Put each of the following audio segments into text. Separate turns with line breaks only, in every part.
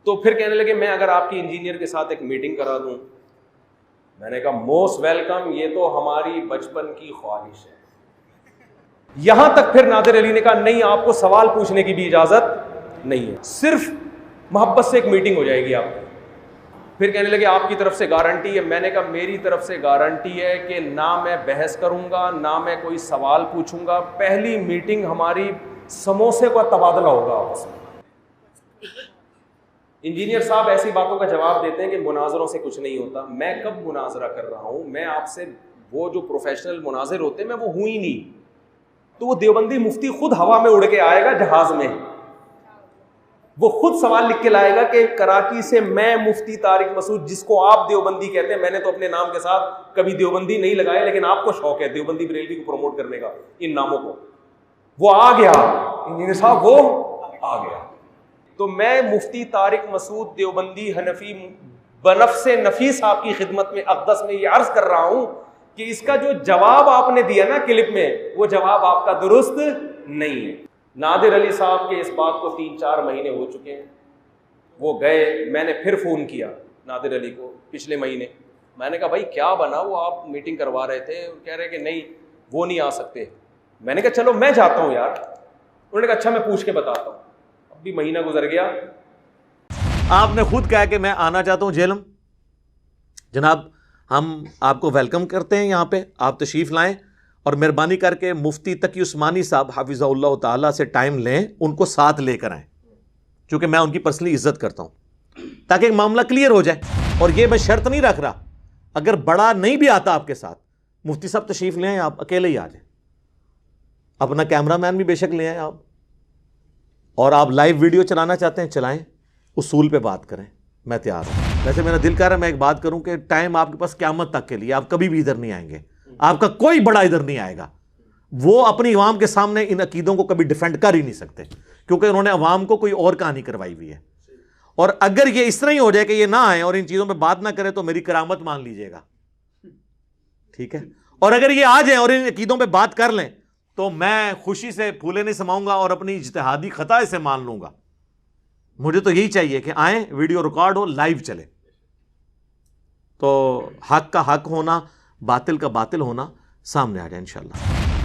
تو پھر کہنے لگے میں اگر آپ کی انجینئر کے ساتھ ایک میٹنگ کرا دوں. میں نے کہا موسٹ ویلکم, یہ تو ہماری بچپن کی خواہش ہے. یہاں تک پھر نادر علی نے کہا نہیں, آپ کو سوال پوچھنے کی بھی اجازت نہیں ہے, صرف محبت سے ایک میٹنگ ہو جائے گی آپ کی. پھر کہنے لگے آپ کی طرف سے گارنٹی ہے. میں نے کہا میری طرف سے گارنٹی ہے کہ نہ میں بحث کروں گا, نہ میں کوئی سوال پوچھوں گا. پہلی میٹنگ ہماری سموسے کا تبادلہ ہوگا آپس میں. انجینئر صاحب ایسی باتوں کا جواب دیتے ہیں کہ مناظروں سے کچھ نہیں ہوتا. میں کب مناظرہ کر رہا ہوں؟ میں آپ سے, وہ جو پروفیشنل مناظر ہوتے ہیں میں وہ ہوں ہی نہیں. تو وہ دیوبندی مفتی خود ہوا میں اڑ کے آئے گا جہاز میں, وہ خود سوال لکھ کے لائے گا کہ کراچی سے میں مفتی طارق مسعود, جس کو آپ دیوبندی کہتے ہیں, میں نے تو اپنے نام کے ساتھ کبھی دیوبندی نہیں لگایا, لیکن آپ کو شوق ہے دیوبندی بریلوی کو پروموٹ کرنے کا ان ناموں کو. وہ آ گیا انجینئر صاحب, وہ آ گیا. تو میں مفتی طارق مسعود دیوبندی حنفی بنفس نفیس آپ کی خدمت میں اقدس میں یہ عرض کر رہا ہوں کہ اس کا جو جواب آپ نے دیا نا کلپ میں, وہ جواب آپ کا درست نہیں ہے. نادر علی صاحب کے اس بات کو 3-4 مہینے ہو چکے ہیں. وہ گئے, میں نے پھر فون کیا نادر علی کو پچھلے مہینے. میں نے کہا بھائی کیا بنا؟ وہ آپ میٹنگ کروا رہے تھے, کہہ رہے کہ نہیں وہ نہیں آ سکتے. میں نے کہا چلو میں جاتا ہوں یار. انہوں نے کہا اچھا میں پوچھ کے بتاتا ہوں. اب بھی مہینہ گزر گیا.
آپ نے خود کہا کہ میں آنا چاہتا ہوں جیلم. جناب ہم آپ کو ویلکم کرتے ہیں یہاں پہ, آپ تشریف لائیں, اور مہربانی کر کے مفتی تقی عثمانی صاحب حافظہ اللہ تعالیٰ سے ٹائم لیں, ان کو ساتھ لے کر آئیں, چونکہ میں ان کی پرسنلی عزت کرتا ہوں, تاکہ ایک معاملہ کلیئر ہو جائے. اور یہ میں شرط نہیں رکھ رہا, اگر بڑا نہیں بھی آتا آپ کے ساتھ, مفتی صاحب تشریف لے آئیں, آپ اکیلے ہی آ جائیں, اپنا کیمرہ مین بھی بے شک لے آئیں آپ, اور آپ لائیو ویڈیو چلانا چاہتے ہیں چلائیں, اصول پہ بات کریں, میں تیار ہوں. ویسے میرا دل کر رہا ہے میں ایک بات کروں کہ ٹائم آپ کے پاس قیامت تک کے لیے, آپ کبھی بھی ادھر نہیں آئیں گے, آپ کا کوئی بڑا ادھر نہیں آئے گا. وہ اپنی عوام کے سامنے ان عقیدوں کو کبھی ڈیفینڈ کر ہی نہیں سکتے, کیونکہ انہوں نے عوام کو کوئی اور کہانی کروائی ہوئی ہے. اور اگر یہ اس طرح ہی ہو جائے کہ یہ نہ آئیں اور ان چیزوں پہ بات نہ کرے تو میری کرامت مان لیجئے گا, ٹھیک ہے. اور اگر یہ آ جائیں اور ان عقیدوں پہ بات کر لیں تو میں خوشی سے پھولے نہیں سماؤں گا اور اپنی اجتہادی خطا اسے مان لوں گا. مجھے تو یہی چاہیے کہ آئیں, ویڈیو ریکارڈ ہو, لائیو چلے, تو حق کا حق ہونا, باطل کا باطل ہونا سامنے آ جائے انشاءاللہ.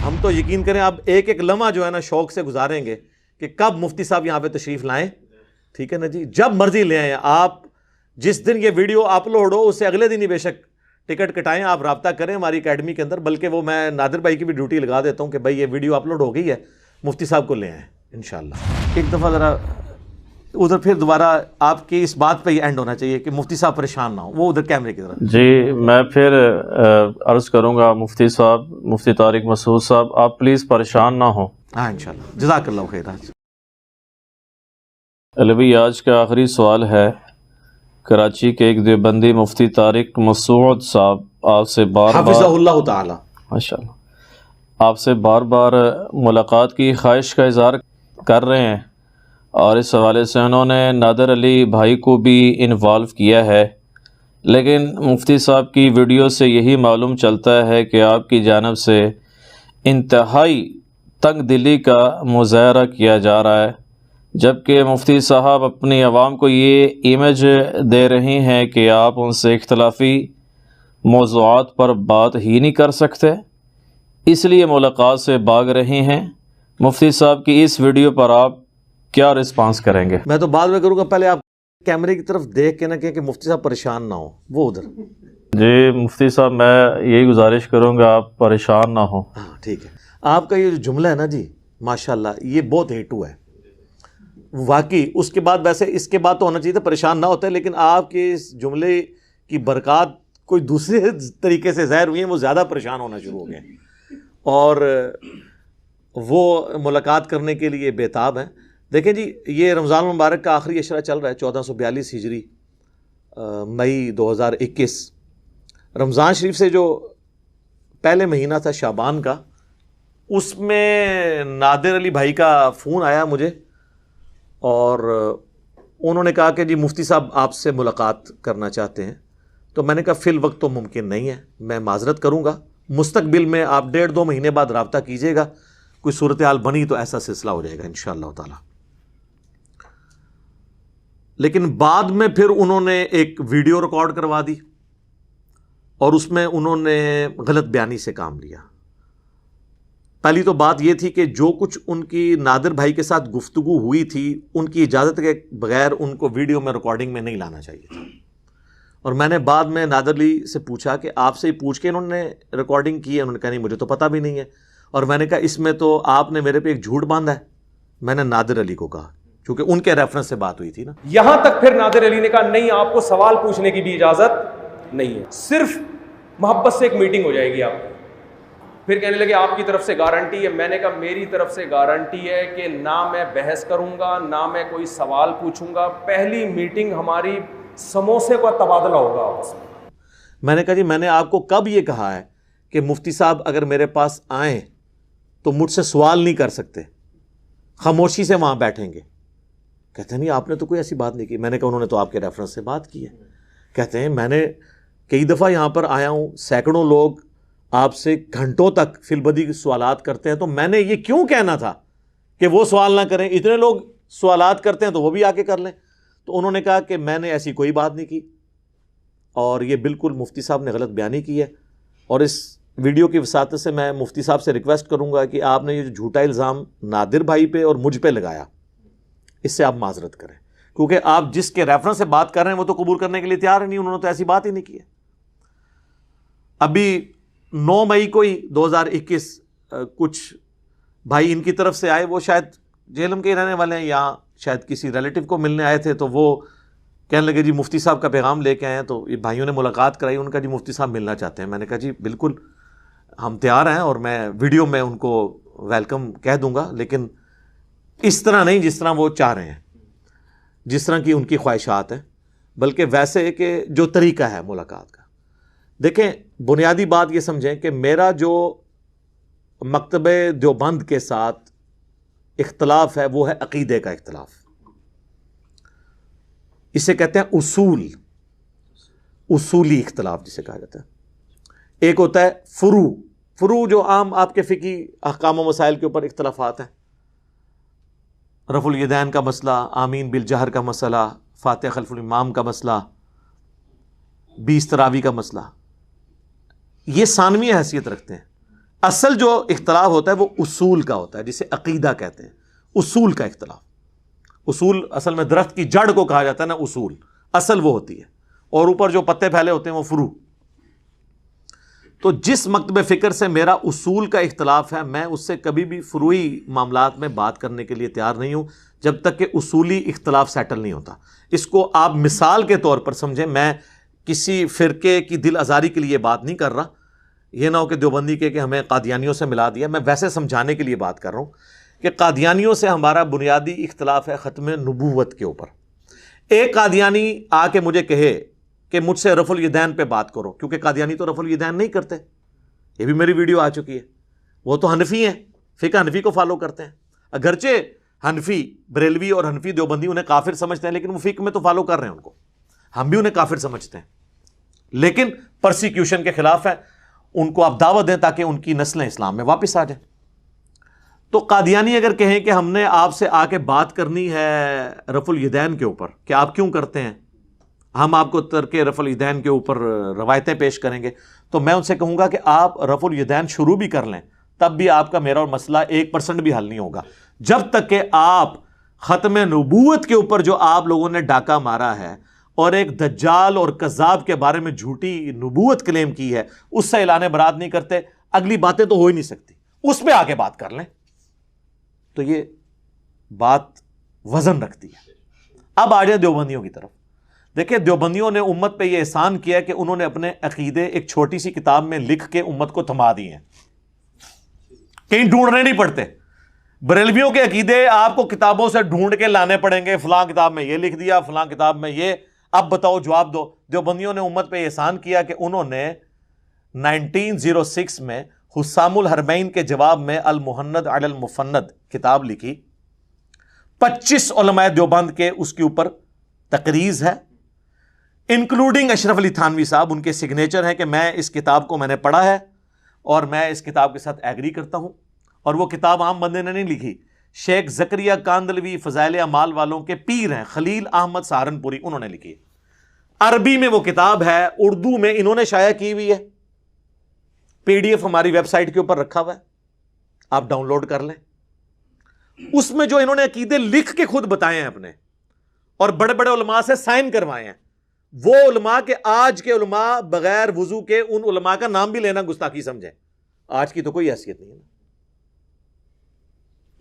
ہم تو یقین کریں اب ایک ایک لمحہ جو ہے نا شوق سے گزاریں گے کہ کب مفتی صاحب یہاں پہ تشریف لائیں, ٹھیک ہے نا جی, جب مرضی لے آئیں. آپ جس دن یہ ویڈیو اپلوڈ ہو اس سے اگلے دن ہی بے شک ٹکٹ کٹائیں, آپ رابطہ کریں ہماری اکیڈمی کے اندر. بلکہ وہ میں نادر بھائی کی بھی ڈیوٹی لگا دیتا ہوں کہ بھائی یہ ویڈیو اپلوڈ ہو گئی ہے, مفتی صاحب کو لے آئیں انشاءاللہ. ایک دفعہ ذرا ادھر پھر دوبارہ آپ کی اس بات پہ ہی اینڈ ہونا چاہیے کہ مفتی صاحب پریشان نہ ہو, وہ ادھر کیمرے کی طرف.
جی میں پھر عرض کروں گا مفتی صاحب, مفتی طارق مسعود صاحب, آپ پلیز پریشان نہ ہوں.
ہاں انشاءاللہ, جزاک اللہ خیر.
علوی آج کا آخری سوال ہے. کراچی کے ایک دیوبندی مفتی طارق مسعود صاحب آپ سے بار بار
حفظہ اللہ تعالی
ماشاءاللہ آپ سے بار بار ملاقات کی خواہش کا اظہار کر رہے ہیں, اور اس حوالے سے انہوں نے نادر علی بھائی کو بھی انوالو کیا ہے. لیکن مفتی صاحب کی ویڈیو سے یہی معلوم چلتا ہے کہ آپ کی جانب سے انتہائی تنگ دلی کا مظاہرہ کیا جا رہا ہے, جبکہ مفتی صاحب اپنی عوام کو یہ امیج دے رہی ہیں کہ آپ ان سے اختلافی موضوعات پر بات ہی نہیں کر سکتے, اس لیے ملاقات سے بھاگ رہی ہیں. مفتی صاحب کی اس ویڈیو پر آپ کیا رسپانس کریں گے؟
میں تو بعد میں کروں گا, پہلے آپ کیمرے کی طرف دیکھ کے نہ کہیں کہ مفتی صاحب پریشان نہ ہو, وہ ادھر.
جی مفتی صاحب میں یہی گزارش کروں گا آپ پریشان نہ ہوں.
ہاں ٹھیک ہے. آپ کا یہ جو جملہ ہے نا جی ماشاءاللہ یہ بہت ہیٹو ہے واقعی. اس کے بعد ویسے اس کے بعد تو ہونا چاہیے تھا پریشان نہ ہوتے, لیکن آپ کے اس جملے کی برکات کوئی دوسرے طریقے سے ظاہر ہوئی ہیں, وہ زیادہ پریشان ہونا شروع ہو گئے اور وہ ملاقات کرنے کے لیے بےتاب ہیں. دیکھیں جی یہ رمضان المبارک کا آخری عشرہ چل رہا ہے, 1442 ہجری, مئی 2021. رمضان شریف سے جو پہلے مہینہ تھا شعبان کا, اس میں نادر علی بھائی کا فون آیا مجھے, اور انہوں نے کہا کہ جی مفتی صاحب آپ سے ملاقات کرنا چاہتے ہیں. تو میں نے کہا فی الوقت تو ممکن نہیں ہے, میں معذرت کروں گا, مستقبل میں آپ 1.5-2 مہینے بعد رابطہ کیجیے گا, کوئی صورتحال بنی تو ایسا سلسلہ ہو جائے گا انشاءاللہ تعالی. لیکن بعد میں پھر انہوں نے ایک ویڈیو ریکارڈ کروا دی اور اس میں انہوں نے غلط بیانی سے کام لیا. پہلی تو بات یہ تھی کہ جو کچھ ان کی نادر بھائی کے ساتھ گفتگو ہوئی تھی ان کی اجازت کے بغیر ان کو ویڈیو میں ریکارڈنگ میں نہیں لانا چاہیے تھا. اور میں نے بعد میں نادر علی سے پوچھا کہ آپ سے ہی پوچھ کے انہوں نے ریکارڈنگ کی ہے؟ انہوں نے کہا نہیں مجھے تو پتہ بھی نہیں ہے. اور میں نے کہا اس میں تو آپ نے میرے پہ ایک جھوٹ باندھا ہے. میں نے نادر علی کو کہا کیونکہ ان کے ریفرنس سے بات ہوئی تھی نا.
یہاں تک پھر نادر علی نے کہا نہیں آپ کو سوال پوچھنے کی بھی اجازت نہیں ہے, صرف محبت سے ایک میٹنگ ہو جائے گی آپ کی. پھر کہنے لگے آپ کی طرف سے گارنٹی ہے. میں نے کہا میری طرف سے گارنٹی ہے کہ نہ میں بحث کروں گا نہ میں کوئی سوال پوچھوں گا. پہلی میٹنگ ہماری سموسے کا تبادلہ ہوگا آپس میں.
میں نے کہا جی میں نے آپ کو کب یہ کہا ہے کہ مفتی صاحب اگر میرے پاس آئیں تو مجھ سے سوال نہیں کر سکتے, خاموشی سے وہاں بیٹھیں گے؟ کہتے ہیں نہیں آپ نے تو کوئی ایسی بات نہیں کی. میں نے کہا انہوں نے تو آپ کے ریفرنس سے بات کی ہے. کہتے ہیں میں نے کئی دفعہ یہاں پر آیا ہوں, سینکڑوں لوگ آپ سے گھنٹوں تک فی البدی سوالات کرتے ہیں, تو میں نے یہ کیوں کہنا تھا کہ وہ سوال نہ کریں؟ اتنے لوگ سوالات کرتے ہیں تو وہ بھی آ کے کر لیں. تو انہوں نے کہا کہ میں نے ایسی کوئی بات نہیں کی اور یہ بالکل مفتی صاحب نے غلط بیانی کی ہے. اور اس ویڈیو کی وساطت سے میں مفتی صاحب سے ریکویسٹ کروں گا کہ آپ نے یہ جو جھوٹا الزام نادر بھائی پہ اور مجھ پہ لگایا اس سے آپ معذرت کریں, کیونکہ آپ جس کے ریفرنس سے بات کر رہے ہیں وہ تو قبول کرنے کے لیے تیار نہیں. انہوں نے تو ایسی بات ہی نہیں کی ہے. ابھی 9 مئی کو ہی 2021 کچھ بھائی ان کی طرف سے آئے, وہ شاید جہلم کے رہنے والے ہیں یا شاید کسی ریلیٹیو کو ملنے آئے تھے, تو وہ کہنے لگے جی مفتی صاحب کا پیغام لے کے آئے ہیں. تو یہ بھائیوں نے ملاقات کرائی, ان کا جی مفتی صاحب ملنا چاہتے ہیں. میں نے کہا جی بالکل ہم تیار ہیں اور میں ویڈیو میں ان کو ویلکم کہہ دوں گا, لیکن اس طرح نہیں جس طرح وہ چاہ رہے ہیں, جس طرح کی ان کی خواہشات ہیں, بلکہ ویسے کہ جو طریقہ ہے ملاقات کا. دیکھیں بنیادی بات یہ سمجھیں کہ میرا جو مکتب دیوبند کے ساتھ اختلاف ہے وہ ہے عقیدے کا اختلاف. اسے کہتے ہیں اصول, اصولی اختلاف جسے کہا جاتا ہے. ایک ہوتا ہے فروع جو عام آپ کے فقہی احکام و مسائل کے اوپر اختلافات ہیں, رفع الیدین کا مسئلہ, آمین بالجہر کا مسئلہ, فاتحہ خلف الامام کا مسئلہ, 20 تراویح کا مسئلہ, یہ ثانوی حیثیت رکھتے ہیں. اصل جو اختلاف ہوتا ہے وہ اصول کا ہوتا ہے, جسے عقیدہ کہتے ہیں. اصول کا اختلاف, اصول اصل میں درخت کی جڑ کو کہا جاتا ہے نا اصول, اصل وہ ہوتی ہے, اور اوپر جو پتے پھیلے ہوتے ہیں وہ فروع. تو جس مکتب فکر سے میرا اصول کا اختلاف ہے, میں اس سے کبھی بھی فروعی معاملات میں بات کرنے کے لیے تیار نہیں ہوں جب تک کہ اصولی اختلاف سیٹل نہیں ہوتا. اس کو آپ مثال کے طور پر سمجھیں, میں کسی فرقے کی دل آزاری کے لیے بات نہیں کر رہا. یہ نہ ہو کہ دیوبندی کہ ہمیں قادیانیوں سے ملا دیا. میں ویسے سمجھانے کے لیے بات کر رہا ہوں کہ قادیانیوں سے ہمارا بنیادی اختلاف ہے ختم نبوت کے اوپر. ایک قادیانی آ کے مجھے کہے کہ مجھ سے رفع الیدین پہ بات کرو, کیونکہ قادیانی تو رفع الیدین نہیں کرتے. یہ بھی میری ویڈیو آ چکی ہے. وہ تو حنفی ہیں, فقہ حنفی کو فالو کرتے ہیں. اگرچہ حنفی بریلوی اور حنفی دیوبندی انہیں کافر سمجھتے ہیں, لیکن وہ فقہ میں تو فالو کر رہے ہیں ان کو. ہم بھی انہیں کافر سمجھتے ہیں, لیکن پرسیکیوشن کے خلاف ہے. ان کو آپ دعوت دیں تاکہ ان کی نسلیں اسلام میں واپس آ جائیں. تو قادیانی اگر کہیں کہ ہم نے آپ سے آ کے بات کرنی ہے رفع الیدین کے اوپر کہ آپ کیوں کرتے ہیں, ہم آپ کو ترک رفع الیدین کے اوپر روایتیں پیش کریں گے, تو میں ان سے کہوں گا کہ آپ رفع الیدین شروع بھی کر لیں, تب بھی آپ کا میرا اور مسئلہ 1% بھی حل نہیں ہوگا, جب تک کہ آپ ختم نبوت کے اوپر جو آپ لوگوں نے ڈاکہ مارا ہے اور ایک دجال اور کذاب کے بارے میں جھوٹی نبوت کلیم کی ہے اس سے اعلان برات نہیں کرتے. اگلی باتیں تو ہو ہی نہیں سکتی, اس پہ آ کے بات کر لیں. تو یہ بات وزن رکھتی ہے. اب آ جائیں دیوبندیوں کی طرف. دیکھیں دیوبندیوں نے امت پہ یہ احسان کیا کہ انہوں نے اپنے عقیدے ایک چھوٹی سی کتاب میں لکھ کے امت کو تھما دیے ہیں, کہیں ڈھونڈنے نہیں پڑتے. بریلویوں کے عقیدے آپ کو کتابوں سے ڈھونڈ کے لانے پڑیں گے, فلاں کتاب میں یہ لکھ دیا, فلاں کتاب میں یہ, اب بتاؤ جواب دو. دیوبندیوں نے امت پہ احسان کیا کہ انہوں نے 1906 میں حسام الحرمین کے جواب میں المحند علی المفند کتاب لکھی. 25 علماء دیوبند کے اس کے اوپر تقریز ہے, انکلوڈنگ اشرف علی تھانوی صاحب. ان کے سگنیچر ہیں کہ میں اس کتاب کو میں نے پڑھا ہے اور میں اس کتاب کے ساتھ ایگری کرتا ہوں. اور وہ کتاب عام بندے نے نہیں لکھی, شیخ زکریا کاندلوی فضائل اعمال والوں کے پیر ہیں، خلیل احمد سہارنپوری، انہوں نے لکھی ہے۔ عربی میں وہ کتاب ہے، اردو میں انہوں نے شائع کی ہوئی ہے، PDF ہماری ویب سائٹ کے اوپر رکھا ہوا ہے، آپ ڈاؤن لوڈ کر لیں۔ اس میں جو انہوں نے عقیدے لکھ کے خود بتائے ہیں اپنے، اور بڑے بڑے علماء سے سائن کروائے ہیں، وہ علماء کے آج کے علماء بغیر وضو کے ان علماء کا نام بھی لینا گستاخی سمجھیں، آج کی تو کوئی حیثیت نہیں ہے۔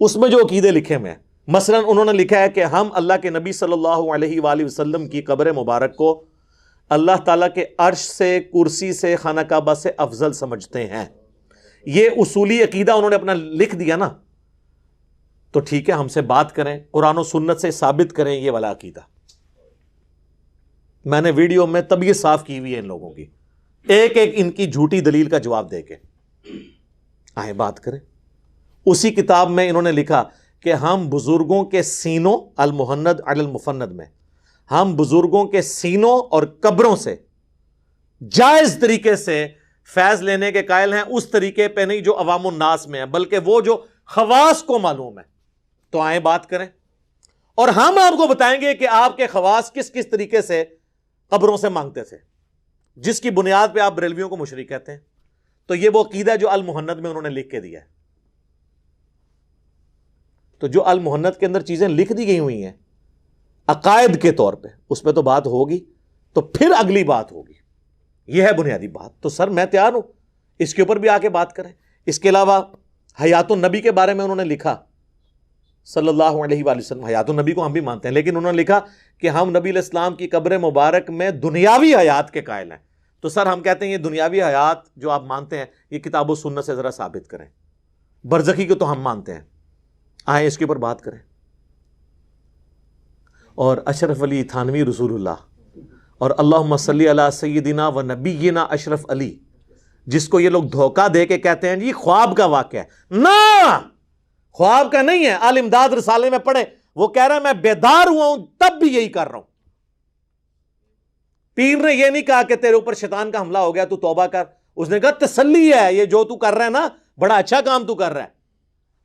اس میں جو عقیدے لکھے ہوئے ہیں، مثلا انہوں نے لکھا ہے کہ ہم اللہ کے نبی صلی اللہ علیہ وآلہ وسلم کی قبر مبارک کو اللہ تعالیٰ کے عرش سے، کرسی سے، خانہ کعبہ سے افضل سمجھتے ہیں۔ یہ اصولی عقیدہ انہوں نے اپنا لکھ دیا نا، تو ٹھیک ہے، ہم سے بات کریں، قرآن و سنت سے ثابت کریں یہ والا عقیدہ۔ میں نے ویڈیو میں طبیعت صاف کی ہوئی ہے ان لوگوں کی، ایک ایک ان کی جھوٹی دلیل کا جواب دے کے آئے بات کریں۔ اسی کتاب میں انہوں نے لکھا کہ ہم بزرگوں کے سینوں، المہند علی المفند میں، ہم بزرگوں کے سینوں اور قبروں سے جائز طریقے سے فیض لینے کے قائل ہیں، اس طریقے پہ نہیں جو عوام الناس میں ہے، بلکہ وہ جو خواص کو معلوم ہے۔ تو آئیں بات کریں، اور ہم آپ کو بتائیں گے کہ آپ کے خواص کس کس طریقے سے قبروں سے مانگتے تھے، جس کی بنیاد پہ آپ بریلویوں کو مشرک کہتے ہیں۔ تو یہ وہ عقیدہ جو المہند میں انہوں نے لکھ کے دیا ہے۔ تو جو المہند کے اندر چیزیں لکھ دی گئی ہوئی ہیں عقائد کے طور پہ، اس پہ تو بات ہوگی، تو پھر اگلی بات ہوگی، یہ ہے بنیادی بات۔ تو سر میں تیار ہوں، اس کے اوپر بھی آ کے بات کریں۔ اس کے علاوہ حیات النبی کے بارے میں انہوں نے لکھا، صلی اللہ علیہ وآلہ وسلم، حیات النبی کو ہم بھی مانتے ہیں، لیکن انہوں نے لکھا کہ ہم نبی علیہ السلام کی قبر مبارک میں دنیاوی حیات کے قائل ہیں۔ تو سر ہم کہتے ہیں یہ دنیاوی حیات جو آپ مانتے ہیں، یہ کتاب و سنت سے ذرا ثابت کریں۔ برزخی کو تو ہم مانتے ہیں، آئیں اس کے اوپر بات کریں۔ اور اشرف علی تھانوی رسول اللہ، اور اللہم صلی علی سیدنا و نبینا اشرف علی، جس کو یہ لوگ دھوکہ دے کے کہتے ہیں جی خواب کا واقعہ ہے، نہ خواب کا نہیں ہے۔ آل امداد رسالے میں پڑھے، وہ کہہ رہا ہے میں بیدار ہوا ہوں تب بھی یہی کر رہا ہوں۔ پیر نے یہ نہیں کہا کہ تیرے اوپر شیطان کا حملہ ہو گیا تو توبہ کر، اس نے کہا تسلی ہے، یہ جو تو کر رہا ہے نا بڑا اچھا کام تو کر رہا ہے۔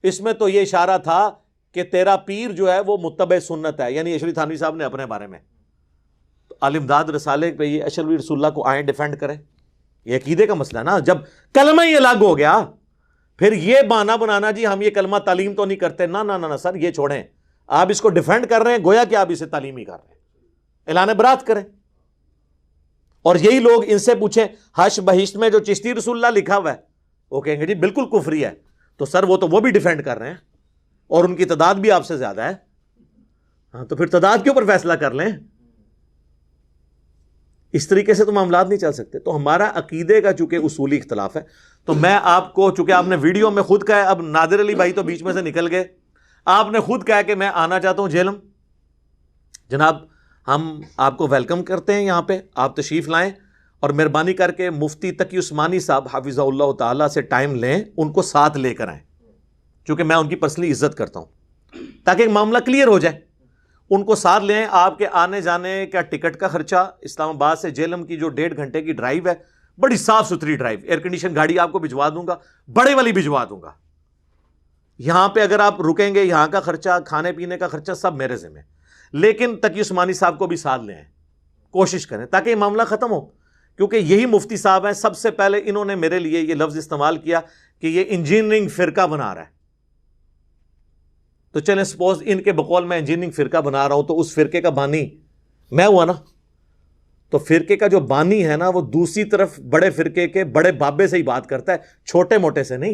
اس میں تو یہ اشارہ تھا کہ تیرا پیر جو ہے وہ متبع سنت ہے، یعنی اشرف تھانوی صاحب نے اپنے بارے میں آل امداد رسالے پہ یہ اشرف رسول اللہ کو آئیں ڈیفینڈ کریں۔ یہ عقیدے کا مسئلہ ہے نا، جب کلمہ ہی الگ ہو گیا پھر یہ بہانہ بنانا جی ہم یہ کلمہ تعلیم تو نہیں کرتے، نہ نہ نہ سر، یہ چھوڑیں، آپ اس کو ڈیفینڈ کر رہے ہیں گویا کہ آپ اسے تعلیم ہی کر رہے ہیں، اعلان برات کریں۔ اور یہی لوگ ان سے پوچھیں حش بہشت میں جو چشتی رسول اللہ لکھا ہوا ہے، وہ کہیں گے جی بالکل کفری ہے۔ تو سر وہ بھی ڈیفینڈ کر رہے ہیں، اور ان کی تعداد بھی آپ سے زیادہ ہے، ہاں تو پھر تعداد کے اوپر فیصلہ کر لیں۔ اس طریقے سے تو معاملات نہیں چل سکتے۔ تو ہمارا عقیدے کا چونکہ اصولی اختلاف ہے، تو میں آپ کو، چونکہ آپ نے ویڈیو میں خود کہا ہے، اب نادر علی بھائی تو بیچ میں سے نکل گئے، آپ نے خود کہا کہ میں آنا چاہتا ہوں جیلم، جناب ہم آپ کو ویلکم کرتے ہیں یہاں پہ، آپ تشریف لائیں، اور مہربانی کر کے مفتی تقی عثمانی صاحب حفظہ اللہ تعالیٰ سے ٹائم لیں، ان کو ساتھ لے کر آئیں، چونکہ میں ان کی پرسنلی عزت کرتا ہوں، تاکہ ایک معاملہ کلیئر ہو جائے۔ ان کو ساتھ لیں، آپ کے آنے جانے کا ٹکٹ کا خرچہ، اسلام آباد سے جیلم کی جو 1.5 گھنٹے کی ڈرائیو ہے، بڑی صاف ستھری ڈرائیو، ایئر کنڈیشن گاڑی آپ کو بھجوا دوں گا، بڑے والی بھجوا دوں گا۔ یہاں پہ اگر آپ رکیں گے، یہاں کا خرچہ، کھانے پینے کا خرچہ سب میرے ذمہ، لیکن تقی عثمانی صاحب کو بھی ساتھ لیں، کوشش کریں تاکہ یہ معاملہ ختم ہو، کیونکہ یہی مفتی صاحب ہیں، سب سے پہلے انہوں نے میرے لیے یہ لفظ استعمال کیا کہ یہ انجینئرنگ فرقہ بنا رہا ہے۔ تو چلیں سپوز ان کے بقول میں انجینئرنگ فرقہ بنا رہا ہوں، تو اس فرقے کا بانی میں ہوا نا، تو فرقے کا جو بانی ہے نا وہ دوسری طرف بڑے فرقے کے بڑے بابے سے ہی بات کرتا ہے، چھوٹے موٹے سے نہیں۔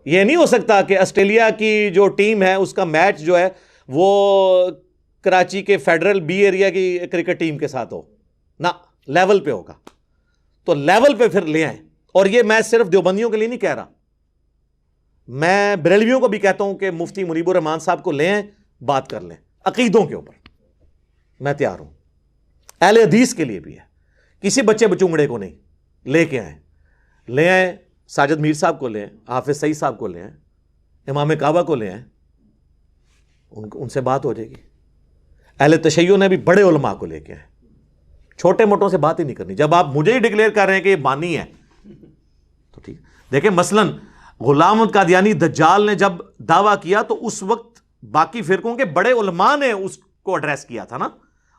یہ نہیں ہو سکتا کہ آسٹریلیا کی جو ٹیم ہے اس کا میچ جو ہے وہ کراچی کے فیڈرل بی ایریا کی کرکٹ ٹیم کے ساتھ ہو، نہ لیول پہ ہوگا، تو لیول پہ پھر لے آئیں۔ اور یہ میں صرف دیوبندیوں کے لیے نہیں کہہ رہا، میں بریلویوں کو بھی کہتا ہوں کہ مفتی منیب الرحمان صاحب کو لے آئیں، بات کر لیں عقیدوں کے اوپر، میں تیار ہوں۔ اہل حدیث کے لیے بھی ہے، کسی بچے بچونگڑے کو نہیں، لے کے آئیں، لے آئیں، ساجد میر صاحب کو لے آئیں، حافظ سعید صاحب کو لے آئیں، امام کعبہ کو لے آئیں، ان سے بات ہو جائے گی۔ اہل تشیع نے بھی بڑے علماء کو لے کے آئیں، چھوٹے موٹوں سے بات ہی نہیں کرنی۔ جب آپ مجھے ہی ڈکلیئر کر رہے ہیں کہ یہ بانی ہے تو ٹھیک۔ دیکھیں مثلاً غلام احمد قادیانی دجال نے جب دعویٰ کیا تو اس وقت باقی فرقوں کے بڑے علماء نے اس کو ایڈریس کیا تھا نا,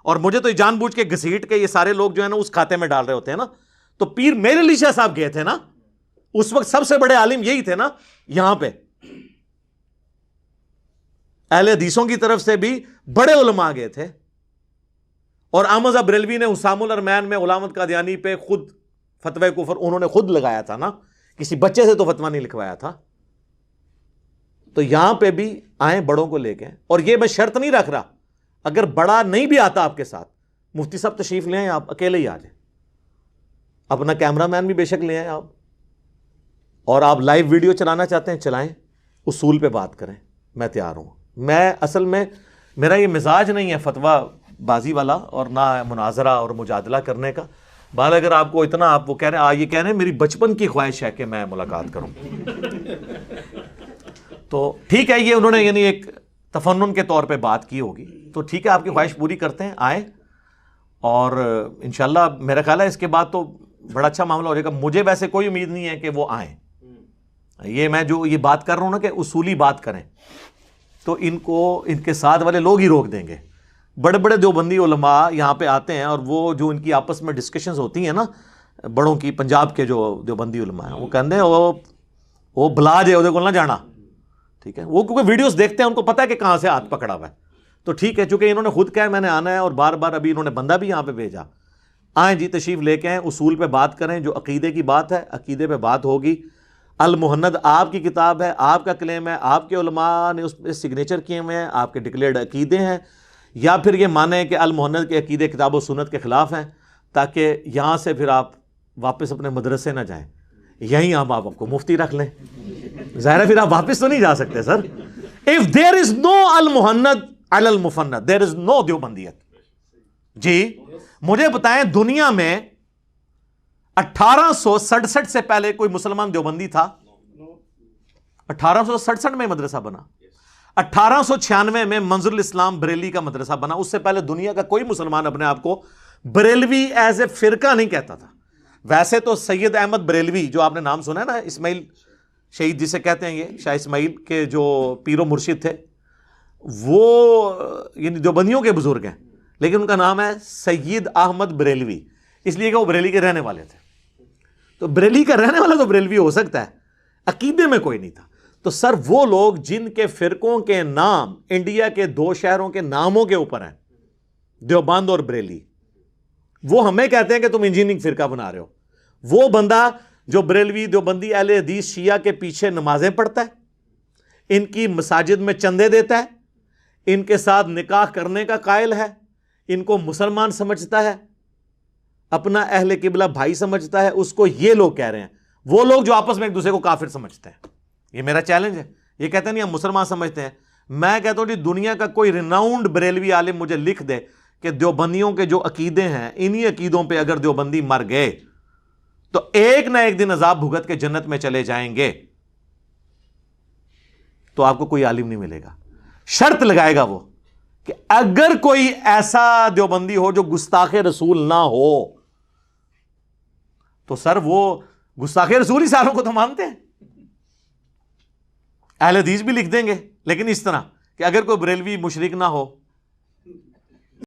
اور مجھے تو جان بوجھ کے گھسیٹ کے یہ سارے لوگ جو ہے نا اس کھاتے میں ڈال رہے ہوتے ہیں نا. تو پیر میرے علی شاہ صاحب گئے تھے نا, اس وقت سب سے بڑے عالم یہی تھے نا یہاں پہ, اہل حدیثوں کی طرف سے بھی بڑے علماء گئے تھے. اور احمد بریلوی نے حسام الارمین میں غلام احمد قادیانی پہ خود فتوی کفر انہوں نے خود لگایا تھا نا, کسی بچے سے تو فتویٰ نہیں لکھوایا تھا. تو یہاں پہ بھی آئیں بڑوں کو لے کے, اور یہ میں شرط نہیں رکھ رہا, اگر بڑا نہیں بھی آتا آپ کے ساتھ, مفتی صاحب تشریف لے آئیں, آپ اکیلے ہی آ جائیں, اپنا کیمرہ مین بھی بے شک لے آئیں آپ, اور آپ لائیو ویڈیو چلانا چاہتے ہیں چلائیں, اصول پہ بات کریں, میں تیار ہوں. میں اصل میں میرا یہ مزاج نہیں ہے فتویٰ بازی والا اور نہ مناظرہ اور مجادلہ کرنے کا. بال اگر آپ کو اتنا آپ وہ کہہ رہے ہیں, یہ کہہ رہے ہیں میری بچپن کی خواہش ہے کہ میں ملاقات کروں, تو ٹھیک ہے, یہ انہوں نے یعنی ایک تفنن کے طور پہ بات کی ہوگی, تو ٹھیک ہے آپ کی خواہش پوری کرتے ہیں, آئیں, اور انشاءاللہ میرا خیال ہے اس کے بعد تو بڑا اچھا معاملہ ہو جائے گا. مجھے ویسے کوئی امید نہیں ہے کہ وہ آئیں, یہ میں جو یہ بات کر رہا ہوں نا کہ اصولی بات کریں, تو ان کو ان کے ساتھ والے لوگ ہی روک دیں گے. بڑے بڑے دیوبندی علماء یہاں پہ آتے ہیں, اور وہ جو ان کی آپس میں ڈسکشنز ہوتی ہیں نا بڑوں کی, پنجاب کے جو دیوبندی علماء ہیں وہ کہتے ہیں وہ بلا جائے وہ نہ جانا, ٹھیک ہے, وہ کیونکہ ویڈیوز دیکھتے ہیں ان کو پتہ ہے کہ کہاں سے ہاتھ پکڑا ہوا ہے. تو ٹھیک ہے, چونکہ انہوں نے خود کہا میں نے آنا ہے, اور بار بار ابھی انہوں نے بندہ بھی یہاں پہ بھیجا, آئیں جی تشریف لے کے آئیں, اصول پہ بات کریں, جو عقیدے کی بات ہے عقیدے پہ بات ہوگی. المہند آپ کی کتاب ہے, آپ کا کلیم ہے, آپ کے علماء نے اس پہ سگنیچر کیے ہوئے ہیں, آپ کے ڈکلیئرڈ عقیدے ہیں, یا پھر یہ مانیں کہ المہند کے عقیدے کتاب و سنت کے خلاف ہیں, تاکہ یہاں سے پھر آپ واپس اپنے مدرسے نہ جائیں, یہیں آپ کو مفتی رکھ لیں. ظاہر ہے پھر آپ واپس تو نہیں جا سکتے سر. If there is no المہند Ali Al Mufannad, there is no دیوبندیت. جی مجھے بتائیں دنیا میں 1867 سے پہلے کوئی مسلمان دیوبندی تھا؟ 1867 میں مدرسہ بنا, 1896 میں منظر الاسلام بریلی کا مدرسہ بنا. اس سے پہلے دنیا کا کوئی مسلمان اپنے آپ کو بریلوی ایز اے فرقہ نہیں کہتا تھا. ویسے تو سید احمد بریلوی جو آپ نے نام سنا ہے نا, اسماعیل شہید جسے کہتے ہیں, یہ شاہ اسماعیل کے جو پیر و مرشد تھے, وہ یعنی دیوبندیوں کے بزرگ ہیں, لیکن ان کا نام ہے سید احمد بریلوی, اس لیے کہ وہ بریلی کے رہنے والے تھے. تو بریلی کا رہنے والا تو بریلوی ہو سکتا ہے, عقیدے میں کوئی نہیں تھا. تو سر وہ لوگ جن کے فرقوں کے نام انڈیا کے 2 شہروں کے ناموں کے اوپر ہیں, دیوبند اور بریلی, وہ ہمیں کہتے ہیں کہ تم انجینئرنگ فرقہ بنا رہے ہو. وہ بندہ جو بریلوی دیوبندی اہل حدیث شیعہ کے پیچھے نمازیں پڑھتا ہے, ان کی مساجد میں چندے دیتا ہے, ان کے ساتھ نکاح کرنے کا قائل ہے, ان کو مسلمان سمجھتا ہے, اپنا اہل قبلہ بھائی سمجھتا ہے, اس کو یہ لوگ کہہ رہے ہیں. وہ لوگ جو آپس میں ایک دوسرے کو کافر سمجھتے ہیں, یہ میرا چیلنج ہے. یہ کہتے ہیں نہیں ہم مسلمان سمجھتے ہیں. میں کہتا ہوں جی دنیا کا کوئی ریناؤنڈ بریلوی عالم مجھے لکھ دے کہ دیوبندیوں کے جو عقیدے ہیں, انہی عقیدوں پہ اگر دیوبندی مر گئے تو ایک نہ ایک دن عذاب بھگت کے جنت میں چلے جائیں گے. تو آپ کو کوئی عالم نہیں ملے گا. شرط لگائے گا وہ کہ اگر کوئی ایسا دیوبندی ہو جو گستاخ رسول نہ ہو, تو سر وہ گستاخ رسول ہی ساروں کو تو مانتے ہیں. اہل حدیث بھی لکھ دیں گے, لیکن اس طرح کہ اگر کوئی بریلوی مشرک نہ ہو.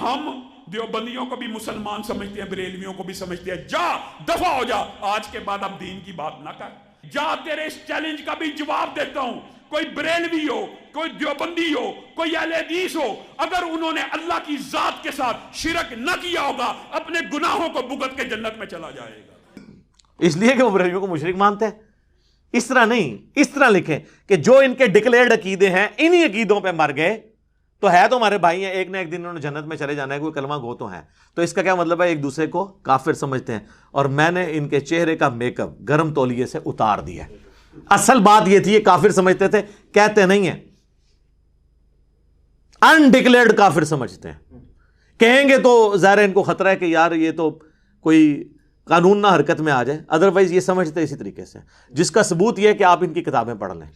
ہم دیوبندیوں کو بھی مسلمان سمجھتے ہیں, بریلویوں کو بھی سمجھتے ہیں. جا دفع ہو جا, آج کے بعد اب دین کی بات نہ کر. جا تیرے اس چیلنج کا بھی جواب دیتا ہوں. کوئی بریلوی ہو, کوئی دیوبندی ہو, کوئی اہل حدیث ہو, اگر انہوں نے اللہ کی ذات کے ساتھ شرک نہ کیا ہوگا, اپنے گناہوں کو بھگت کے جنت میں چلا جائے گا.
اس لیے کہ وہ بریلویوں کو مشرک مانتے ہیں. اس طرح نہیں, اس طرح لکھیں کہ جو ان کے ڈکلیئرڈ عقیدے ہیں انہی عقیدوں پہ مر گئے تو ہے تو ہمارے بھائی ہیں, ایک نہ ایک دن انہوں نے جنت میں چلے جانا ہے, کوئی کلمہ گو تو ہیں. تو اس کا کیا مطلب ہے, ایک دوسرے کو کافر سمجھتے ہیں. اور میں نے ان کے چہرے کا میک اپ گرم تولیے سے اتار دیا. اصل بات یہ تھی, یہ کافر سمجھتے تھے, کہتے نہیں ہیں, انڈکلیئرڈ کافر سمجھتے ہیں. کہیں گے تو ظاہر ان کو خطرہ ہے کہ یار یہ تو کوئی قانون نہ حرکت میں آ جائے, ادروائز یہ سمجھتے اسی طریقے سے. جس کا ثبوت یہ ہے کہ آپ ان کی کتابیں پڑھ لیں.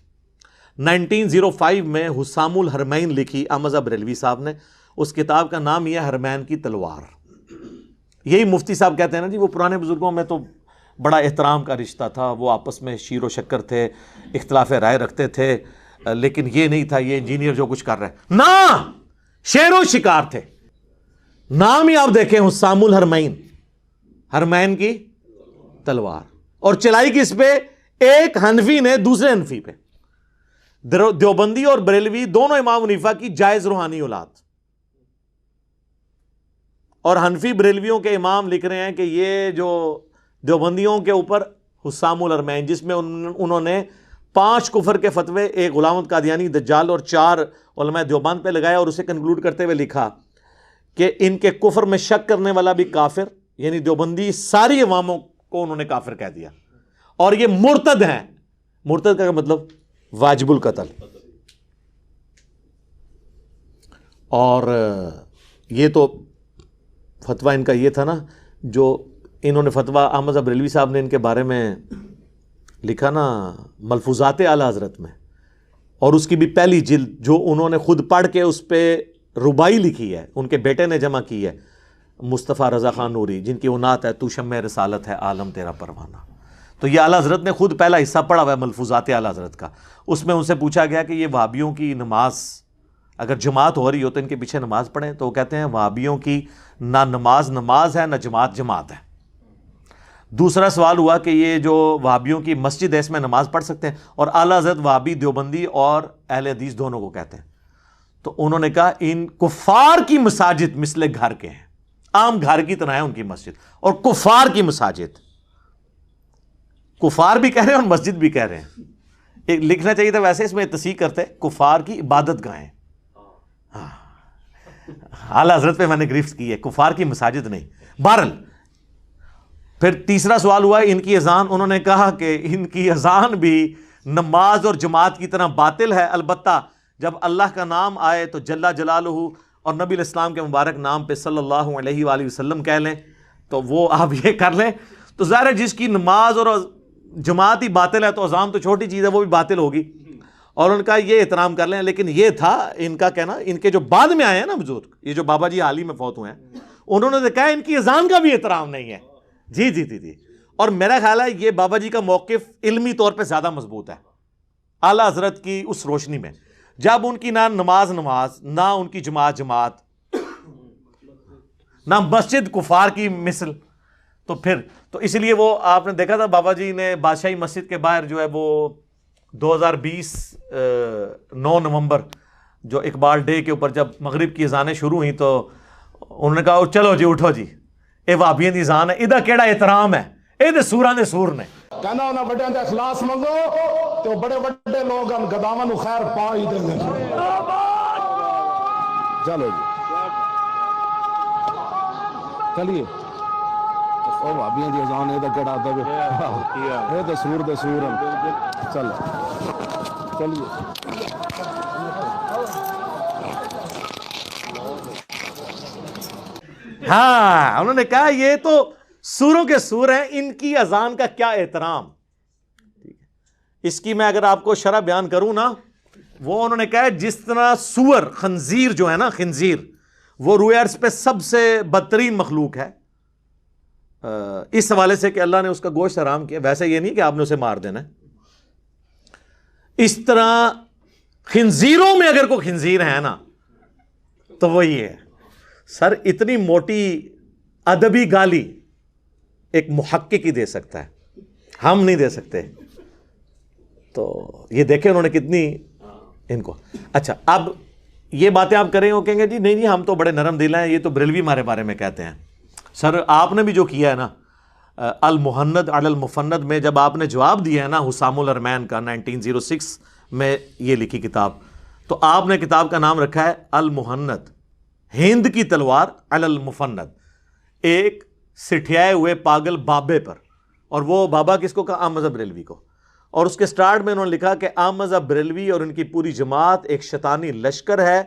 1905 میں حسام الحرمین لکھی احمد بریلوی صاحب نے, اس کتاب کا نام یہ حرمین کی تلوار. یہی مفتی صاحب کہتے ہیں نا جی, وہ پرانے بزرگوں میں تو بڑا احترام کا رشتہ تھا، وہ آپس میں شیر و شکر تھے، اختلاف رائے رکھتے تھے، لیکن یہ نہیں تھا یہ انجینئر جو کچھ کر رہا ہے، نہ شیر و شکار تھے. نام ہی آپ دیکھیں حسام الحرمین، حرمین کی تلوار، اور چلائی کس پہ؟ ایک حنفی نے دوسرے حنفی پہ. دیوبندی اور بریلوی دونوں امام حنیفہ کی جائز روحانی اولاد، اور حنفی بریلویوں کے امام لکھ رہے ہیں کہ یہ جو دیوبندیوں کے اوپر حسام الحرمین، جس میں انہوں نے 5 کفر کے فتوے، ایک غلام احمد قادیانی، دجال اور 4 علماء دیوبند پہ لگائے، اور اسے کنکلوڈ کرتے ہوئے لکھا کہ ان کے کفر میں شک کرنے والا بھی کافر، یعنی دیوبندی ساری عواموں کو انہوں نے کافر کہہ دیا، اور یہ مرتد ہیں. مرتد کا مطلب واجب القتل. اور یہ تو فتویٰ ان کا یہ تھا نا، جو انہوں نے فتویٰ احمد بریلوی صاحب نے ان کے بارے میں لکھا نا ملفوظات اعلیٰ حضرت میں، اور اس کی بھی پہلی جلد جو انہوں نے خود پڑھ کے اس پہ ربائی لکھی ہے، ان کے بیٹے نے جمع کی ہے، مصطفیٰ رضا خان نوری، جن کی عنوان ہے تو شمع رسالت ہے عالم تیرا پروانہ. تو یہ اعلیٰ حضرت نے خود پہلا حصہ پڑھا ہوا ہے ملفوظات اعلیٰ حضرت کا. اس میں ان سے پوچھا گیا کہ یہ وہابیوں کی نماز اگر جماعت ہو رہی ہو تو ان کے پیچھے نماز پڑھیں، تو وہ کہتے ہیں وہابیوں کی نہ نماز ہے، نہ جماعت ہے. دوسرا سوال ہوا کہ یہ جو وہابیوں کی مسجد ہے اس میں نماز پڑھ سکتے ہیں، اور اعلیٰ حضرت وہابی دیوبندی اور اہل حدیث دونوں کو کہتے ہیں. تو انہوں نے کہا ان کفار کی مساجد مثل گھر کے ہیں، عام گھر کی طرح ہے ان کی مسجد، اور کفار کی مساجد، کفار بھی کہہ رہے ہیں اور مسجد بھی کہہ رہے ہیں. ایک لکھنا چاہیے تھا ویسے، اس میں تصحیح کرتے کفار کی عبادت گاہیں. اعلیٰ حضرت پہ میں نے گرفت کی ہے، کفار کی مساجد نہیں. بہرحال پھر تیسرا سوال ہوا ان کی اذان. انہوں نے کہا کہ ان کی اذان بھی نماز اور جماعت کی طرح باطل ہے، البتہ جب اللہ کا نام آئے تو جل جلالہ اور نبی علیہ السلام کے مبارک نام پہ صلی اللہ علیہ وآلہ وسلم کہہ لیں تو وہ آپ یہ کر لیں. تو ظاہر ہے جس کی نماز اور جماعت ہی باطل ہے تو اذان تو چھوٹی چیز ہے، وہ بھی باطل ہوگی. اور ان کا یہ احترام کر لیں. لیکن یہ تھا ان کا کہنا، ان کے جو بعد میں آئے ہیں نا بزرگ، یہ جو بابا جی حال ہی میں فوت ہوئے ہیں، انہوں نے کہا ان کی اذان کا بھی احترام نہیں ہے. جی. اور میرا خیال ہے یہ بابا جی کا موقف علمی طور پہ زیادہ مضبوط ہے اعلیٰ حضرت کی اس روشنی میں، جب ان کی نہ نماز نہ ان کی جماعت نہ مسجد کفار کی مثل. تو اس لیے وہ آپ نے دیکھا تھا بابا جی نے بادشاہی مسجد کے باہر جو ہے وہ 2020 9 نومبر جو اقبال ڈے کے اوپر جب مغرب کی اذانیں شروع ہوئیں تو انہوں نے کہا چلو جی اٹھو جی، اے وہابیاں دی اذان ہے، ادھا کیڑا احترام ہے، اے دے سوراں دے سور نے.
کہنا انہاں بڑے دے اخلاص منگو تو بڑے بڑے لوگ ہم گداواں نو خیر پا ہی دیں گے. چلو جی چلیے، او بھابیاں دی اذان اے تے کیڑا ادب ہے، اے تے سور دے سور ہیں. چلیے
ہاں انہوں نے کہا یہ تو سوروں کے سور ہیں، ان کی اذان کا کیا احترام. اس کی میں اگر آپ کو شرح بیان کروں نا، وہ انہوں نے کہا جس طرح سور خنزیر جو ہے نا، خنزیر وہ روئے ارض پہ سب سے بدترین مخلوق ہے اس حوالے سے کہ اللہ نے اس کا گوشت حرام کیا، ویسے یہ نہیں کہ آپ نے اسے مار دینا ہے. اس طرح خنزیروں میں اگر کوئی خنزیر ہے نا تو وہ یہ ہے. سر اتنی موٹی ادبی گالی ایک محقق ہی دے سکتا ہے، ہم نہیں دے سکتے. تو یہ دیکھیں انہوں نے کتنی ان کو. اچھا اب یہ باتیں آپ کریں وہ کہیں گے جی نہیں جی ہم تو بڑے نرم دل ہیں، یہ تو بریلوی ہمارے بارے میں کہتے ہیں. سر آپ نے بھی جو کیا ہے نا المحند علی المفند میں جب آپ نے جواب دیا ہے نا حسام الحرمین کا 1906 میں یہ لکھی کتاب، تو آپ نے کتاب کا نام رکھا ہے المحند، ہند کی تلوار علی المفند، ایک سٹھیائے ہوئے پاگل بابے پر. اور وہ بابا کس کو کہا؟ احمد بریلوی کو. اور اس کے سٹارٹ میں انہوں نے لکھا کہ احمد بریلوی اور ان کی پوری جماعت ایک شیطانی لشکر ہے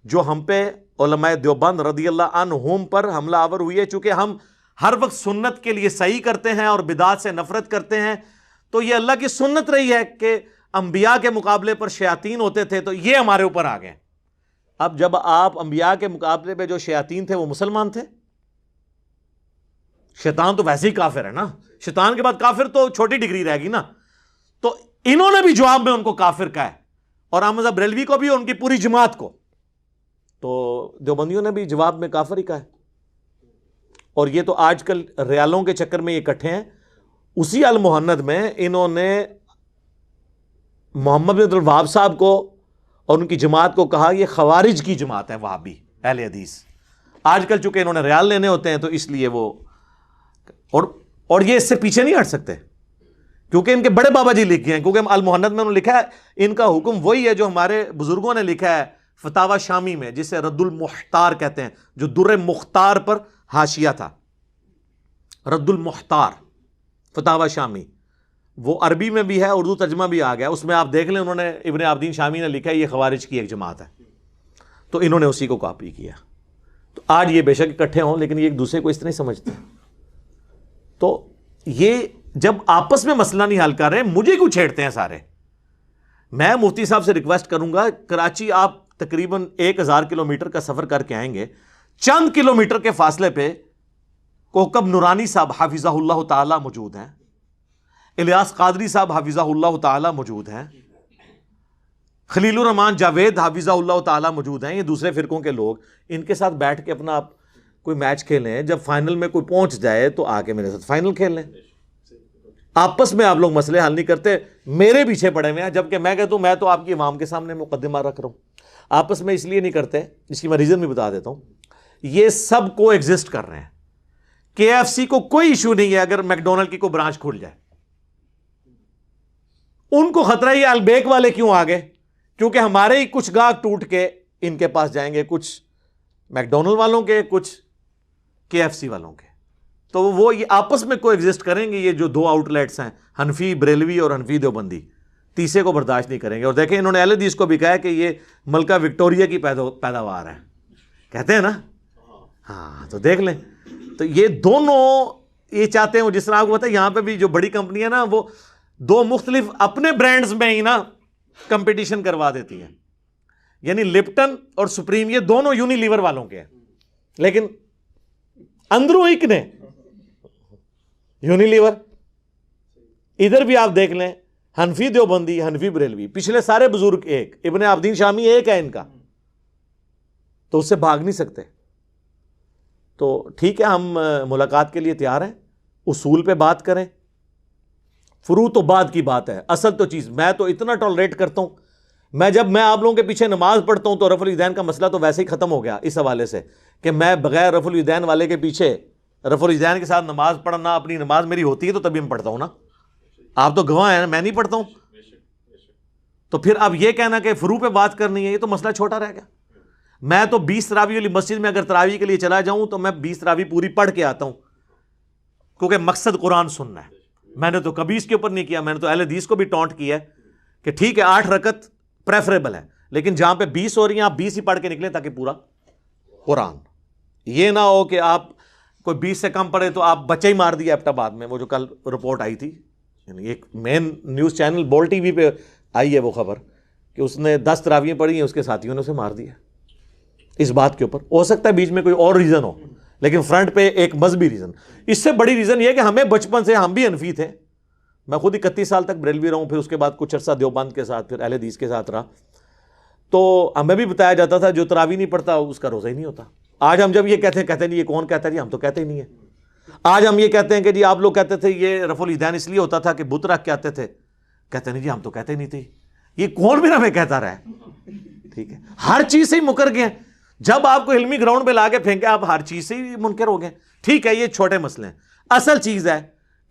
جو ہم پہ علماء دیوبند رضی اللہ عنہم پر حملہ آور ہوئی ہے. چونکہ ہم ہر وقت سنت کے لیے صحیح کرتے ہیں اور بدعات سے نفرت کرتے ہیں، تو یہ اللہ کی سنت رہی ہے کہ انبیاء کے مقابلے پر شیاطین ہوتے تھے، تو یہ ہمارے اوپر آ گئے. اب جب آپ انبیاء کے مقابلے پہ جو شیاطین تھے وہ مسلمان تھے، شیطان تو ویسے ہی کافر ہے نا, شیطان کے بعد کافر تو چھوٹی ڈگری رہے گی نا. تو انہوں نے بھی جواب میں ان کو کافر کہا ہے, اور احمد صاحب بریلوی کو بھی, ان کی پوری جماعت کو. تو دیوبندیوں نے بھی جواب میں کافر ہی کہا ہے. اور یہ تو آج کل ریالوں کے چکر میں یہ اکٹھے ہیں. اسی المہند میں انہوں نے محمد بن عبد الوہاب صاحب کو اور ان کی جماعت کو کہا یہ خوارج کی جماعت ہے وہابی اہل حدیث. آج کل چونکہ انہوں نے ریال لینے ہوتے ہیں تو اس لیے وہ, اور یہ اس سے پیچھے نہیں ہٹ سکتے کیونکہ ان کے بڑے بابا جی لکھ گئے ہیں, کیونکہ المہند میں انہوں نے لکھا ہے ان کا حکم وہی ہے جو ہمارے بزرگوں نے لکھا ہے فتاوی شامی میں, جسے رد المختار کہتے ہیں, جو در مختار پر حاشیہ تھا. رد المختار فتاوی شامی, وہ عربی میں بھی ہے, اردو ترجمہ بھی آ گیا, اس میں آپ دیکھ لیں انہوں نے, ابن عابدین شامی نے لکھا ہے یہ خوارج کی ایک جماعت ہے. تو انہوں نے اسی کو کاپی کیا. تو آج یہ بے شک اکٹھے ہوں لیکن یہ ایک دوسرے کو اس طرح سمجھتے ہیں. تو یہ جب آپس میں مسئلہ نہیں حل کر رہے, مجھے کیوں چھیڑتے ہیں سارے. میں مفتی صاحب سے ریکویسٹ کروں گا, کراچی آپ تقریباً 1000 کلومیٹر کا سفر کر کے آئیں گے, چند کلومیٹر کے فاصلے پہ کوکب نورانی صاحب حافظہ اللہ تعالی موجود ہیں, الیاس قادری صاحب حافظہ اللہ تعالی موجود ہیں, خلیل الرحمان جاوید حافظہ اللہ تعالی موجود ہیں. یہ دوسرے فرقوں کے لوگ, ان کے ساتھ بیٹھ کے اپنا آپ کوئی میچ کھیلیں, جب فائنل میں کوئی پہنچ جائے تو آ کے میرے ساتھ فائنل کھیل لیں. آپس میں آپ لوگ مسئلے حل نہیں کرتے, میرے پیچھے پڑے ہوئے ہیں, جبکہ میں کہتا ہوں میں تو آپ کی عوام کے سامنے مقدمہ رکھ رہا ہوں. آپس میں اس لیے نہیں کرتے, اس کی میں ریزن بھی بتا دیتا ہوں. یہ سب کو ایگزسٹ کر رہے ہیں. KFC کو کوئی ایشو نہیں ہے اگر میک ڈونلڈ کی کوئی برانچ کھل جائے, ان کو خطرہ یہ البیک والے کیوں آ گئے, کیونکہ ہمارے ہی کچھ گاہک ٹوٹ کے ان کے پاس جائیں گے, کچھ میک ڈونلڈ والوں کے, کچھ KFC والوں کے. تو وہ یہ آپس میں کو ایگزسٹ کریں گے. یہ جو دو آؤٹ لیٹس ہیں, حنفی بریلوی اور حنفی دیوبندی, تیسرے کو برداشت نہیں کریں گے. اور دیکھیں انہوں نے اہل حدیث کو بھی کہا ہے کہ یہ ملکہ وکٹوریہ کی پیداوار ہے, کہتے ہیں نا. ہاں تو دیکھ لیں. تو یہ دونوں یہ چاہتے ہیں, جس طرح آپ کو پتا ہے یہاں پہ بھی جو بڑی کمپنی ہے نا, وہ دو مختلف اپنے برانڈز میں ہی نا کمپٹیشن کروا دیتی ہیں. یعنی لپٹن اور سپریم یہ دونوں یونیلیور والوں کے ہیں, لیکن اندروں ایک نے یونیلیور. ادھر بھی آپ دیکھ لیں, حنفی دیوبندی, حنفی بریلوی, پچھلے سارے بزرگ ایک, ابن عابدین شامی ایک ہے ان کا, تو اس سے بھاگ نہیں سکتے. تو ٹھیک ہے, ہم ملاقات کے لیے تیار ہیں, اصول پہ بات کریں, فروع تو بعد کی بات ہے, اصل تو چیز میں تو اتنا ٹالریٹ کرتا ہوں. جب میں آپ لوگوں کے پیچھے نماز پڑھتا ہوں تو رفع الیدین کا مسئلہ تو ویسے ہی ختم ہو گیا, اس حوالے سے کہ میں بغیر رفع الیدین والے کے پیچھے, رفع الیدین کے ساتھ نماز پڑھنا, اپنی نماز میری ہوتی ہے تو تبھی میں پڑھتا ہوں نا. آپ تو گواہ ہیں, میں نہیں پڑھتا ہوں. تو پھر اب یہ کہنا کہ فروع پہ بات کرنی ہے, یہ تو مسئلہ چھوٹا رہ گیا. میں تو 20 تراویح والی مسجد میں اگر تراویح کے لیے چلا جاؤں تو میں 20 تراویح پوری پڑھ کے آتا ہوں, کیونکہ مقصد قرآن سننا ہے. میں نے تو کبھی اس کے اوپر نہیں کیا. میں نے تو اہل حدیث کو بھی ٹونٹ کیا ہے کہ ٹھیک ہے 8 رکعت پریفریبل ہے, لیکن جہاں پہ 20 ہو رہی ہیں آپ 20 ہی پڑھ کے نکلیں تاکہ پورا قرآن. یہ نہ ہو کہ آپ کوئی 20 سے کم پڑھے تو آپ بچہ ہی مار دیا ایبٹ آباد میں, وہ جو کل رپورٹ آئی تھی, یعنی ایک مین نیوز چینل بول ٹی وی پہ آئی ہے وہ خبر کہ اس نے 10 تراویحیں پڑھی ہیں, اس کے ساتھیوں نے اسے مار دیا اس بات کے اوپر. ہو سکتا ہے بیچ میں کوئی اور ریزن ہو, لیکن فرنٹ پہ ایک مذہبی ریزن. اس سے بڑی ریزن یہ کہ ہمیں بچپن سے, ہم بھی حنفی تھے, میں خود 31 سال تک بریلوی رہا ہوں, پھر اس کے بعد کچھ عرصہ دیوبند کے ساتھ, پھر اہل حدیث کے ساتھ رہا. تو ہمیں بھی بتایا جاتا تھا جو تراویح نہیں پڑھتا اس کا روزہ ہی نہیں ہوتا. آج ہم جب یہ کہتے نہیں, یہ کون کہتا ہے جی, ہم تو کہتے ہی نہیں ہیں. آج ہم یہ کہتے ہیں کہ جی آپ لوگ کہتے تھے یہ رفع الیدین اس لیے ہوتا تھا کہ بت رکھ کے آتے تھے, کہتے نہیں جی ہم تو کہتے ہی نہیں تھے. یہ کون بھی ہمیں کہتا رہا ہے. ٹھیک ہے, ہر چیز سے ہی مکر گئے. جب آپ کو علمی گراؤنڈ پہ لا کے پھینکے آپ ہر چیز سے ہی منکر ہو گئے. ٹھیک ہے, یہ چھوٹے مسئلے ہیں. اصل چیز ہے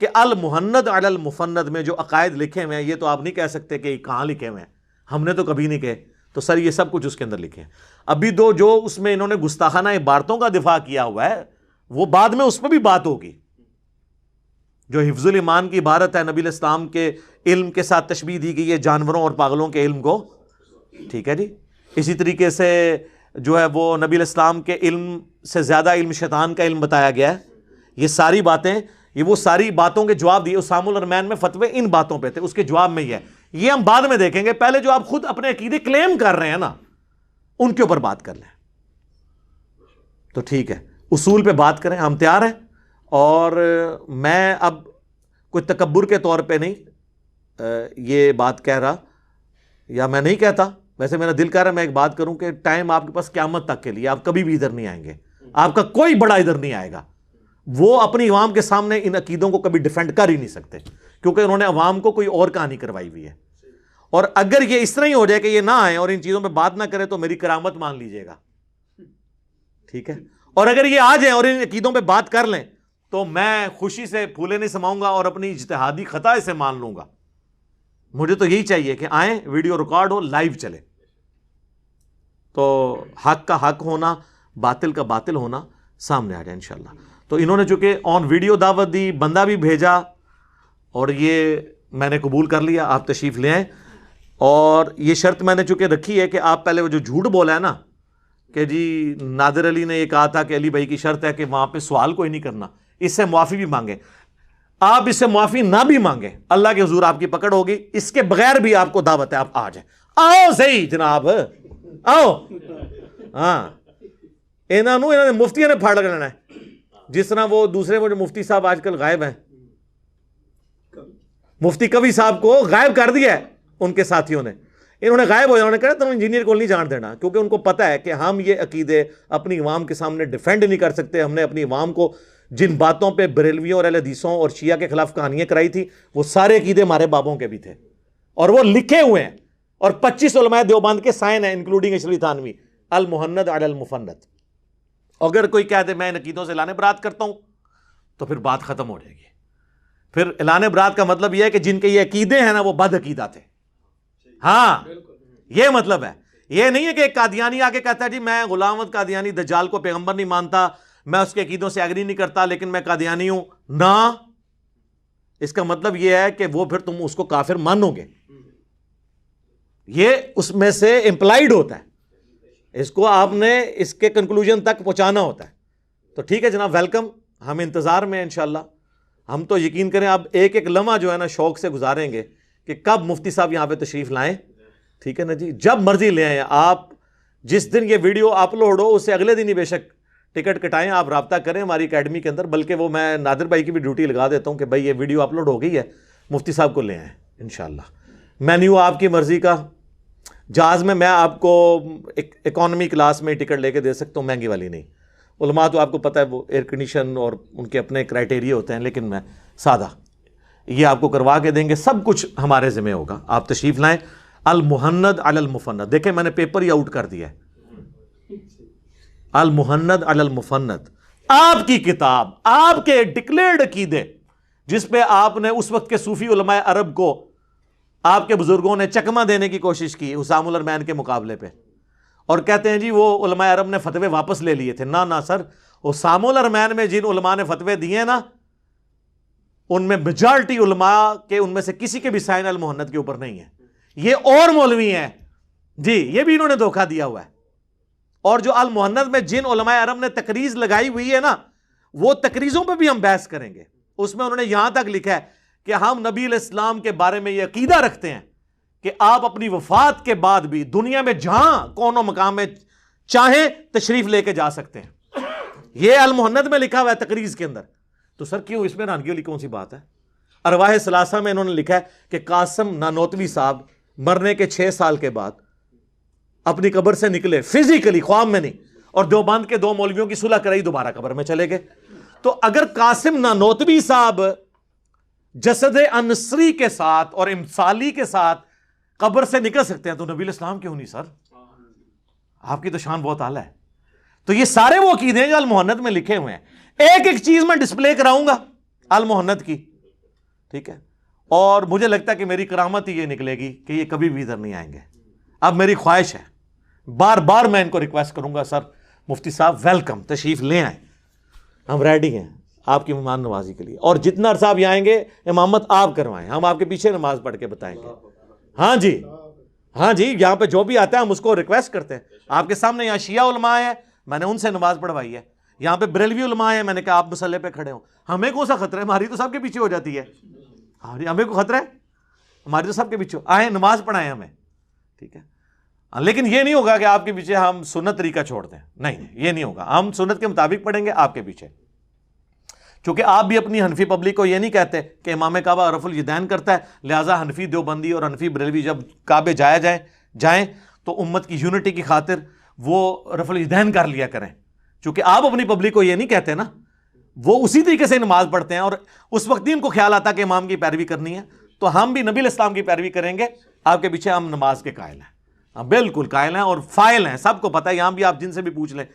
کہ المہند علی المفند میں جو عقائد لکھے ہوئے ہیں, یہ تو آپ نہیں کہہ سکتے کہ کہاں لکھے ہوئے ہیں, ہم نے تو کبھی نہیں کہے. تو سر یہ سب کچھ اس کے اندر لکھے ہیں. ابھی جو اس میں انہوں نے گستاخانہ عبارتوں کا دفاع کیا ہوا ہے, وہ بعد میں اس پہ بھی بات ہوگی. جو حفظ الایمان کی عبارت ہے, نبی الاسلام کے علم کے ساتھ تشبیہ دی گئی ہے جانوروں اور پاگلوں کے علم کو. ٹھیک ہے جی. اسی طریقے سے جو ہے وہ نبی الاسلام کے علم سے زیادہ علم شیطان کا علم بتایا گیا ہے. یہ ساری باتیں, یہ وہ ساری باتوں کے جواب دیے. اسام الرمین میں فتوے ان باتوں پہ تھے, اس کے جواب میں یہ ہم بعد میں دیکھیں گے. پہلے جو آپ خود اپنے عقیدے کلیم کر رہے ہیں نا, ان کے اوپر بات کر لیں. تو ٹھیک ہے, اصول پہ بات کریں, ہم تیار ہیں. اور میں اب کوئی تکبر کے طور پہ نہیں یہ بات کہہ رہا، یا میں نہیں کہتا، ویسے میرا دل کہہ رہا ہے میں ایک بات کروں کہ ٹائم آپ کے پاس قیامت تک کے لیے، آپ کبھی بھی ادھر نہیں آئیں گے، آپ کا کوئی بڑا ادھر نہیں آئے گا، وہ اپنی عوام کے سامنے ان عقیدوں کو کبھی ڈیفینڈ کر ہی نہیں سکتے، کیونکہ انہوں نے عوام کو کوئی اور کہانی کروائی ہوئی ہے۔ اور اگر یہ اس طرح ہی ہو جائے کہ یہ نہ آئیں اور ان چیزوں پہ بات نہ کرے تو میری کرامت مان لیجئے گا، ٹھیک ہے؟ اور اگر یہ آ جائیں اور ان عقیدوں پہ بات کر لیں تو میں خوشی سے پھولے نہیں سماؤں گا اور اپنی اجتہادی خطا اسے مان لوں گا۔ مجھے تو یہی چاہیے کہ آئیں، ویڈیو ریکارڈ ہو، لائیو چلے، تو حق کا حق ہونا، باطل کا باطل ہونا سامنے آ جائے انشاءاللہ۔ تو انہوں نے چونکہ آن ویڈیو دعوت دی، بندہ بھی بھیجا، اور یہ میں نے قبول کر لیا، آپ تشریف لے آئیں۔ اور یہ شرط میں نے چونکہ رکھی ہے کہ آپ پہلے وہ جو جھوٹ بولا ہے نا کہ جی نادر علی نے یہ کہا تھا کہ علی بھائی کی شرط ہے کہ وہاں پہ سوال کوئی نہیں کرنا، اس سے معافی بھی مانگیں، آپ اس سے معافی نہ بھی مانگیں، اللہ کے حضور آپ کی پکڑ ہوگی، اس کے بغیر بھی آپ کو دعوت ہے، آپ آ جائیں، آؤ صحیح جناب، آؤ۔ ہاں انہوں نے مفتیوں نے پھاڑ لینا ہے، جس طرح وہ دوسرے وہ جو مفتی صاحب آج کل غائب ہیں، مفتی کبھی صاحب کو غائب کر دیا ہے ان کے ساتھیوں نے، انہوں نے غائب ہو جانا، انہوں نے کہا تم انجینئر کو نہیں جان دینا، کیونکہ ان کو پتہ ہے کہ ہم یہ عقیدے اپنی عوام کے سامنے ڈیفینڈ نہیں کر سکتے۔ ہم نے اپنی عوام کو جن باتوں پہ بریلویوں اور اہل حدیثوں اور شیعہ کے خلاف کہانیاں کرائی تھی، وہ سارے عقیدے ہمارے بابوں کے بھی تھے، اور وہ لکھے ہوئے ہیں، اور 25 علماء دیوبند کے سائن ہیں انکلوڈنگ اشرفی تھانوی، المحند علی المفند۔ اگر کوئی کہہ دے میں ان عقیدوں سے اعلان برات کرتا ہوں تو پھر بات ختم ہو جائے گی۔ پھر اعلان برات کا مطلب یہ ہے کہ جن کے یہ عقیدے ہیں نا وہ بد عقیدہ تھے، ہاں یہ مطلب ہے۔ یہ نہیں ہے کہ ایک قادیانی آ کے کہتا ہے جی میں غلام احمد قادیانی دجال کو پیغمبر نہیں مانتا، میں اس کے عقیدوں سے ایگری نہیں کرتا، لیکن میں قادیانی ہوں، نہ، اس کا مطلب یہ ہے کہ وہ پھر تم اس کو کافر مانو گے، یہ اس میں سے امپلائیڈ ہوتا ہے، اس کو آپ نے اس کے کنکلوژن تک پہنچانا ہوتا ہے۔ تو ٹھیک ہے جناب، ویلکم، ہم انتظار میں ہیں انشاءاللہ۔ ہم تو یقین کریں اب ایک ایک لمحہ جو ہے نا شوق سے گزاریں گے کہ کب مفتی صاحب یہاں پہ تشریف لائیں، ٹھیک ہے نا جی، جب مرضی لے آئیں آپ، جس دن یہ ویڈیو اپلوڈ ہو اس سے اگلے دن ہی بے شک ٹکٹ کٹائیں، آپ رابطہ کریں ہماری اکیڈمی کے اندر، بلکہ وہ میں نادر بھائی کی بھی ڈیوٹی لگا دیتا ہوں کہ بھائی یہ ویڈیو اپلوڈ ہو گئی ہے، مفتی صاحب کو لے آئیں انشاءاللہ۔ مینیو آپ کی مرضی کا، جہاز میں میں آپ کو اکانومی کلاس میں ٹکٹ لے کے دے سکتا ہوں، مہنگی والی نہیں، علماء تو آپ کو پتہ ہے وہ ایئر کنڈیشن اور ان کے اپنے کرائٹیریا ہوتے ہیں، لیکن میں سادہ یہ آپ کو کروا کے دیں گے، سب کچھ ہمارے ذمہ ہوگا، آپ تشریف لائیں۔ المحند علی المفند، دیکھیں میں نے پیپر ہی آؤٹ کر دیا ہے، المحند علی المفند، آپ کی کتاب، آپ کے ڈکلیئرڈ عقیدے، جس پہ آپ نے اس وقت کے صوفی علماء عرب کو آپ کے بزرگوں نے چکمہ دینے کی کوشش کی حسام الرمین کے مقابلے پہ، اور کہتے ہیں جی وہ علماء عرب نے فتوے واپس لے لیے تھے، نہ سر، حسام الرمین میں جن علماء نے فتوے دیے نا ان میں میجارٹی علماء کے ان میں سے کسی کے بھی سائن المحند کے اوپر نہیں ہے، یہ اور مولوی ہیں جی، یہ بھی انہوں نے دھوکہ دیا ہوا ہے۔ اور جو المحند میں جن علماء عرب نے تقریز لگائی ہوئی ہے نا، وہ تقریزوں پہ بھی ہم بحث کریں گے، اس میں انہوں نے یہاں تک لکھا ہے کہ ہم نبی علیہ السلام کے بارے میں یہ عقیدہ رکھتے ہیں کہ آپ اپنی وفات کے بعد بھی دنیا میں جہاں کون و مقام میں چاہیں تشریف لے کے جا سکتے ہیں، یہ المحند میں لکھا ہوا ہے تقریز کے اندر۔ تو سر کیوں اس میں رانگی والی کون سی بات ہے؟ ارواح ثلاثہ میں انہوں نے لکھا ہے کہ قاسم نانوتوی صاحب مرنے کے 6 سال کے بعد اپنی قبر سے نکلے فزیکلی، خواب میں نہیں، اور دیوبند کے 2 مولویوں کی صلح کرائی، دوبارہ قبر میں چلے گئے۔ تو اگر قاسم نانوتوی صاحب جسد انصری کے ساتھ اور امثالی کے ساتھ قبر سے نکل سکتے ہیں تو نبی الاسلام کیوں نہیں سر؟ آپ کی تو شان بہت اعلیٰ ہے۔ تو یہ سارے وہ عقیدے ہیں جو المحند میں لکھے ہوئے ہیں، ایک ایک چیز میں ڈسپلے کراؤں گا المحند کی، ٹھیک ہے؟ اور مجھے لگتا ہے کہ میری کرامت ہی یہ نکلے گی کہ یہ کبھی بھی ادھر نہیں آئیں گے۔ اب میری خواہش ہے، بار بار میں ان کو ریکویسٹ کروں گا، سر مفتی صاحب ویلکم، تشریف لے آئیں، ہم ریڈی ہیں آپ کی مہمان نوازی کے لیے، اور جتنا عرصہ آپ آئیں گے امامت آپ کروائیں، ہم آپ کے پیچھے نماز پڑھ کے بتائیں گے۔ ہاں جی، ہاں جی، یہاں پہ جو بھی آتا ہے ہم اس کو ریکویسٹ کرتے ہیں، آپ کے سامنے یہاں شیعہ علماء ہیں، میں نے ان سے نماز پڑھوائی ہے، یہاں پہ بریلوی علماء ہیں، میں نے کہا آپ مسلح پہ کھڑے ہوں، ہمیں کون سا خطرہ ہے، ہماری تو سب کے پیچھے ہو جاتی ہے، ہمیں کو خطرہ ہے، ہماری تو سب کے پیچھے آئیں نماز پڑھائیں ہمیں، ٹھیک ہے؟ لیکن یہ نہیں ہوگا کہ آپ کے پیچھے ہم سنت طریقہ چھوڑ دیں، نہیں، یہ نہیں ہوگا، ہم سنت کے مطابق پڑھیں گے آپ کے پیچھے، چونکہ آپ بھی اپنی حنفی پبلک کو یہ نہیں کہتے کہ امام کعبہ رفع الیدین کرتا ہے، لہٰذا حنفی دیوبندی اور حنفی بریلوی جب کعبے جائیں تو امت کی یونٹی کی خاطر وہ رفع الیدین کر لیا کریں، چونکہ آپ اپنی پبلک کو یہ نہیں کہتے نا، وہ اسی طریقے سے نماز پڑھتے ہیں اور اس وقت ہی ان کو خیال آتا کہ امام کی پیروی کرنی ہے، تو ہم بھی نبی علیہ السلام کی پیروی کریں گے، آپ کے پیچھے ہم نماز کے قائل ہیں، ہم بالکل قائل ہیں اور فائل ہیں، سب کو پتہ ہے، یہاں بھی آپ جن سے بھی پوچھ لیں،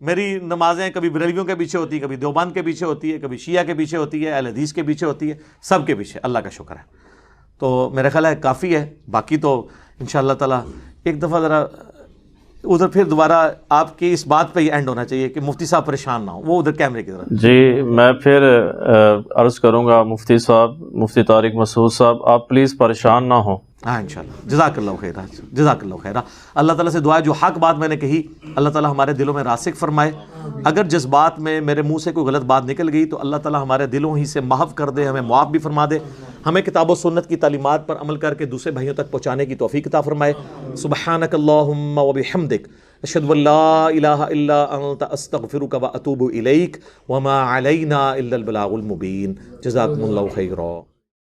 میری نمازیں کبھی بریلویوں کے پیچھے ہوتی ہے، کبھی دیوبند کے پیچھے ہوتی ہے، کبھی شیعہ کے پیچھے ہوتی ہے، اہل حدیث کے پیچھے ہوتی ہے، سب کے پیچھے، اللہ کا شکر ہے۔ تو میرا خیال ہے کافی ہے، باقی تو انشاءاللہ تعالیٰ ایک دفعہ ذرا ادھر پھر دوبارہ آپ کی اس بات پہ یہ اینڈ ہونا چاہیے کہ مفتی صاحب پریشان نہ ہو، وہ ادھر کیمرے کی طرف۔
جی میں پھر عرض کروں گا مفتی صاحب، مفتی طارق مسعود صاحب، آپ پلیز پریشان نہ ہوں۔
ہاں انشاءاللہ، جزاک اللہ خیر، جزاک اللہ خیر۔ اللہ تعالیٰ سے دعا ہے جو حق بات میں نے کہی اللہ تعالیٰ ہمارے دلوں میں راسخ فرمائے، اگر جذبات میں میرے منہ سے کوئی غلط بات نکل گئی تو اللہ تعالیٰ ہمارے دلوں ہی سے محو کر دے، ہمیں معاف بھی فرما دے، ہمیں کتاب و سنت کی تعلیمات پر عمل کر کے دوسرے بھائیوں تک پہنچانے کی توفیق عطا فرمائے۔ سبحانک اللہم و بحمدک، اشہد ان لا الہ الا انت، استغفرک و اتوب الیک، وما علینا الا البلاغ المبین۔ جزاکم اللہ خیرا۔